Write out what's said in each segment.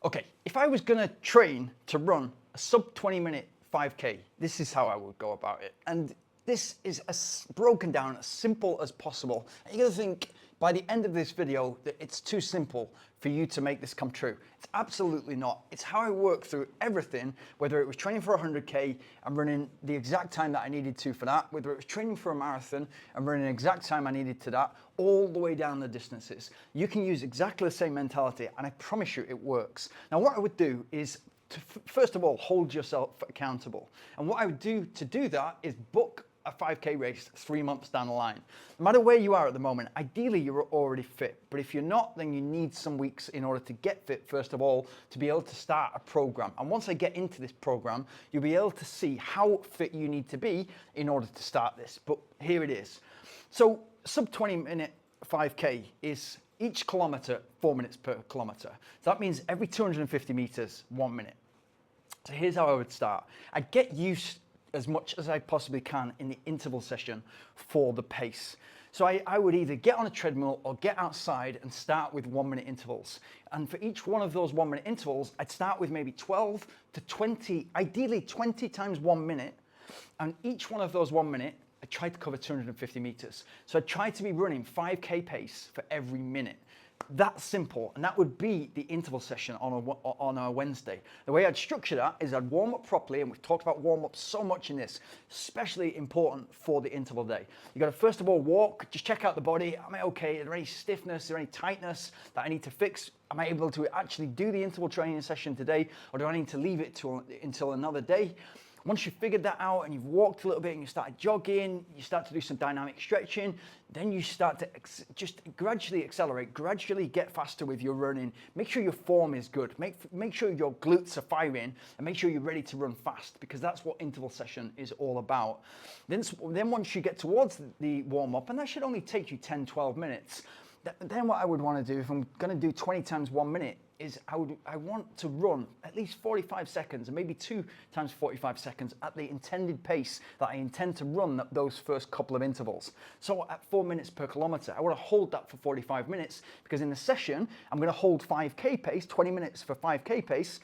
Okay, if I was gonna train to run a sub 20-minute 5K, this is how I would go about it. And this is as broken down, as simple as possible. And you're gonna think by the end of this video that it's too simple for you to make this come true. It's absolutely not. It's how I work through everything, whether it was training for 100K and running the exact time that I needed to for that, whether it was training for a marathon and running the exact time I needed to that, all the way down the distances. You can use exactly the same mentality, and I promise you it works. Now, what I would do is to first of all, hold yourself accountable. And what I would do to do that is book a 5K race 3 months down the line. No matter where you are at the moment, ideally you're already fit, but if you're not, then you need some weeks in order to get fit, first of all, to be able to start a program. And once I get into this program, you'll be able to see how fit you need to be in order to start this. But here it is. So sub 20-minute 5K is each kilometer, 4 minutes per kilometer. So that means every 250 meters, 1 minute. So here's how I would start. I'd get used as much as I possibly can in the interval session for the pace. So I would either get on a treadmill or get outside and start with 1 minute intervals. And for each one of those 1 minute intervals, I'd start with maybe 12 to 20, ideally 20 times 1 minute. And each one of those 1 minute, I tried to cover 250 meters. So I tried to be running 5K pace for every minute. That's simple, and that would be the interval session on a Wednesday. The way I'd structure that is I'd warm up properly, and we've talked about warm up so much in this, especially important for the interval day. You got to first of all walk, just check out the body. Am I okay? Is there any stiffness? Is there any tightness that I need to fix? Am I able to actually do the interval training session today, or do I need to leave it until another day? Once you've figured that out and you've walked a little bit and you start jogging, you start to do some dynamic stretching, then you start to just gradually accelerate, gradually get faster with your running. Make sure your form is good. Make sure your glutes are firing, and make sure you're ready to run fast, because that's what interval session is all about. Then once you get towards the warm up, and that should only take you 10, 12 minutes, then what I would want to do, if I'm going to do 20 times 1 minute, is I want to run at least 45 seconds, and maybe 2 times 45 seconds at the intended pace that I intend to run those first couple of intervals. So at 4 minutes per kilometer, I want to hold that for 45 minutes, because in the session, I'm going to hold 5K pace, 20 minutes for 5K pace,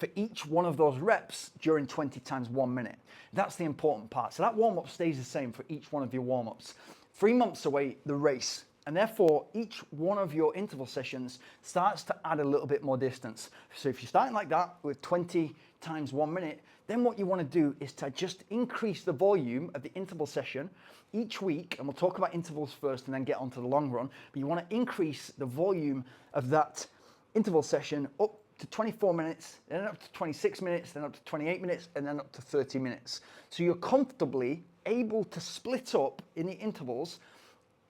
for each one of those reps during 20 times 1 minute. That's the important part. So that warm-up stays the same for each one of your warm-ups. 3 months away, the race. And therefore, each one of your interval sessions starts to add a little bit more distance. So if you're starting like that with 20 times 1 minute, then what you want to do is to just increase the volume of the interval session each week. And we'll talk about intervals first and then get onto the long run. But you want to increase the volume of that interval session up to 24 minutes, then up to 26 minutes, then up to 28 minutes, and then up to 30 minutes. So you're comfortably able to split up in the intervals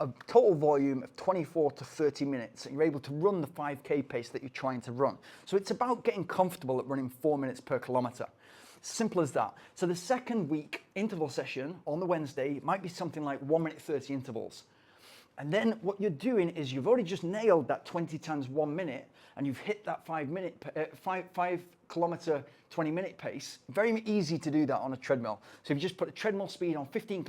a total volume of 24 to 30 minutes, and you're able to run the 5K pace that you're trying to run. So it's about getting comfortable at running 4 minutes per kilometer. Simple as that. So the second week interval session on the Wednesday might be something like 1 minute 30 intervals. And then what you're doing is you've already just nailed that 20 times 1 minute, and you've hit that 5 kilometer 20 minute pace. Very easy to do that on a treadmill. So if you just put a treadmill speed on 15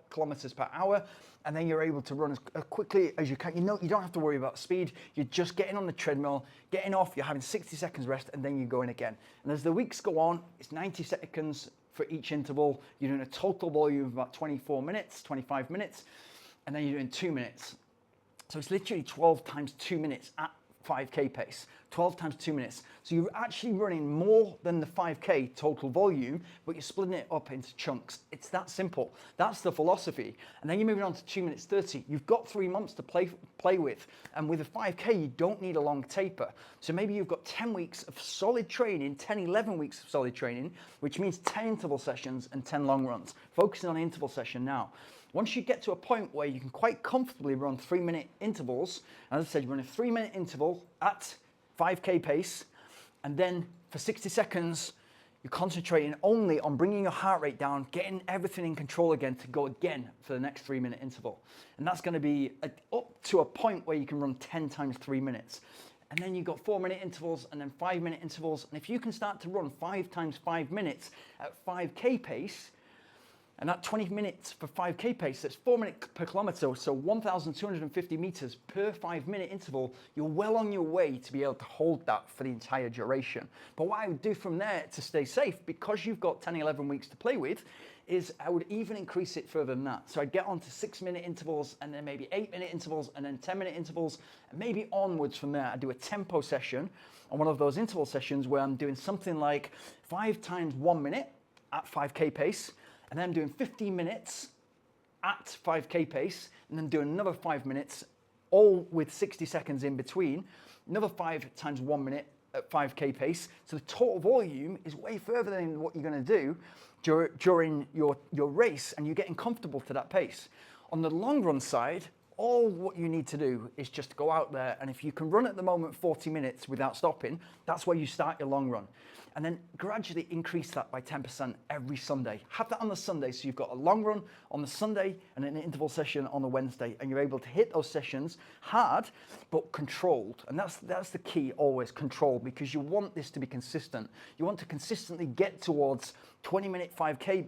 kilometers per hour, and then you're able to run as quickly as you can. You don't have to worry about speed. You're just getting on the treadmill, getting off, you're having 60 seconds rest, and then you're going again. And as the weeks go on, it's 90 seconds for each interval. You're doing a total volume of about 24 minutes, 25 minutes, and then you're doing 2 minutes. So it's literally 12 times 2 minutes at 5K pace, 12 times 2 minutes. So you're actually running more than the 5K total volume, but you're splitting it up into chunks. It's that simple. That's the philosophy. And then you're moving on to 2 minutes 30. You've got 3 months to play with. And with a 5K, you don't need a long taper. So maybe you've got 10 weeks of solid training, 10, 11 weeks of solid training, which means 10 interval sessions and 10 long runs. Focusing on interval session now. Once you get to a point where you can quite comfortably run 3 minute intervals, as I said, you run a 3 minute interval at 5K pace, and then for 60 seconds, you're concentrating only on bringing your heart rate down, getting everything in control again to go again for the next 3 minute interval. And that's going to be up to a point where you can run 10 times 3 minutes. And then you've got 4 minute intervals and then 5 minute intervals. And if you can start to run 5 times 5 minutes at 5K pace, And that 20 minutes for 5K pace, that's 4 minutes per kilometer, so 1,250 meters per 5-minute interval, you're well on your way to be able to hold that for the entire duration. But what I would do from there to stay safe, because you've got 10, 11 weeks to play with, is I would even increase it further than that. So I'd get on to 6-minute intervals, and then maybe 8-minute intervals, and then 10-minute intervals, and maybe onwards from there. I'd do a tempo session on one of those interval sessions where I'm doing something like 5 times 1 minute at 5K pace, and then I'm doing 15 minutes at 5K pace, and then doing another 5 minutes, all with 60 seconds in between, another 5 times 1 minute at 5K pace. So the total volume is way further than what you're going to do during your race, and you're getting comfortable to that pace. On the long run side, all what you need to do is just go out there, and if you can run at the moment 40 minutes without stopping, that's where you start your long run. And then gradually increase that by 10% every Sunday. Have that on the Sunday, so you've got a long run on the Sunday and an interval session on the Wednesday, and you're able to hit those sessions hard, but controlled. And that's the key, always control, because you want this to be consistent. You want to consistently get towards 20-minute 5K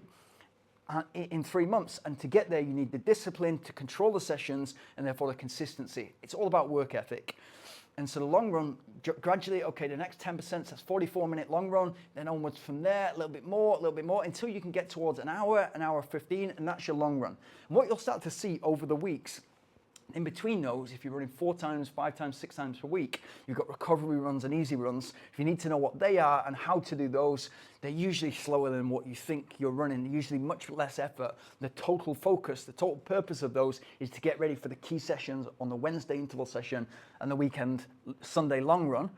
in 3 months, and to get there you need the discipline to control the sessions and therefore the consistency. It's all about work ethic. And so the long run, gradually, okay, the next 10%, that's 44-minute long run, then onwards from there, a little bit more, until you can get towards an hour 15, and that's your long run. And what you'll start to see over the weeks, in between those, if you're running 4 times, 5 times, 6 times per week, you've got recovery runs and easy runs. If you need to know what they are and how to do those, they're usually slower than what you think you're running, usually much less effort. The total focus, the total purpose of those is to get ready for the key sessions on the Wednesday interval session and the weekend Sunday long run.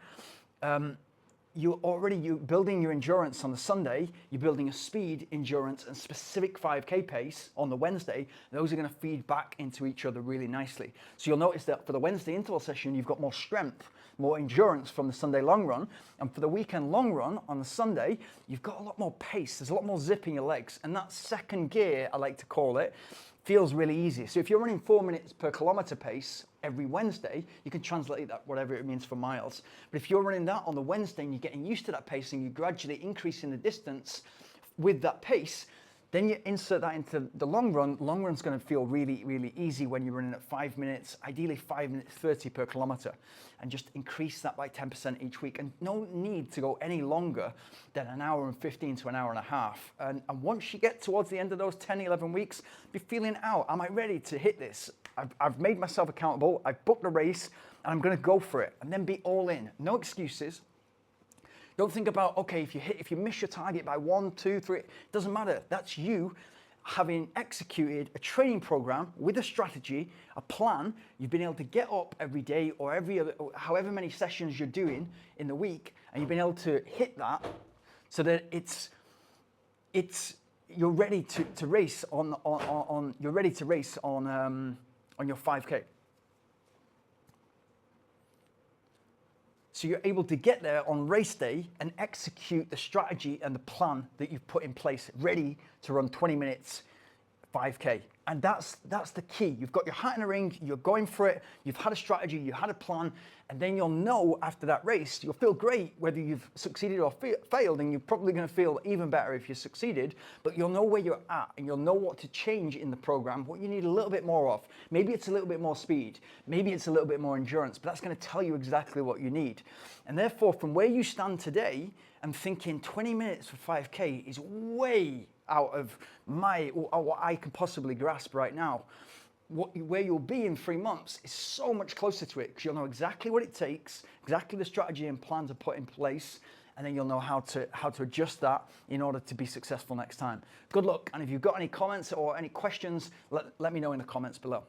You're building your endurance on the Sunday, you're building a speed, endurance, and specific 5K pace on the Wednesday. Those are going to feed back into each other really nicely. So you'll notice that for the Wednesday interval session, you've got more strength, more endurance from the Sunday long run. And for the weekend long run on the Sunday, you've got a lot more pace. There's a lot more zip in your legs. And that second gear, I like to call it, feels really easy. So if you're running 4 minutes per kilometer pace every Wednesday, you can translate that whatever it means for miles. But if you're running that on the Wednesday and you're getting used to that pace and you're gradually increasing the distance with that pace, then you insert that into the long run. Long run's going to feel really, really easy when you're running at 5 minutes, ideally 5 minutes 30 per kilometer, and just increase that by 10% each week. And no need to go any longer than an hour and 15 to an hour and a half. And once you get towards the end of those 10, 11 weeks, be feeling out. Am I ready to hit this? I've made myself accountable. I've booked a race and I'm going to go for it, and then be all in. No excuses. Don't think about, okay, if you miss your target by 1, 2, 3, it doesn't matter. That's you having executed a training program with a strategy, a plan. You've been able to get up every day or every other, or however many sessions you're doing in the week, and you've been able to hit that so that you're ready to race on your 5K. So you're able to get there on race day and execute the strategy and the plan that you've put in place, ready to run 20 minutes 5K. And that's the key. You've got your hat in the ring, you're going for it, you've had a strategy, you had a plan, and then you'll know after that race, you'll feel great whether you've succeeded or failed, and you're probably going to feel even better if you succeeded, but you'll know where you're at, and you'll know what to change in the program, what you need a little bit more of. Maybe it's a little bit more speed, maybe it's a little bit more endurance, but that's going to tell you exactly what you need. And therefore, from where you stand today, I'm thinking 20 minutes for 5K is way out of what I can possibly grasp right now. Where you'll be in 3 months is so much closer to it, because you'll know exactly what it takes, exactly the strategy and plan to put in place, and then you'll know how to adjust that in order to be successful next time. Good luck, and if you've got any comments or any questions, let me know in the comments below.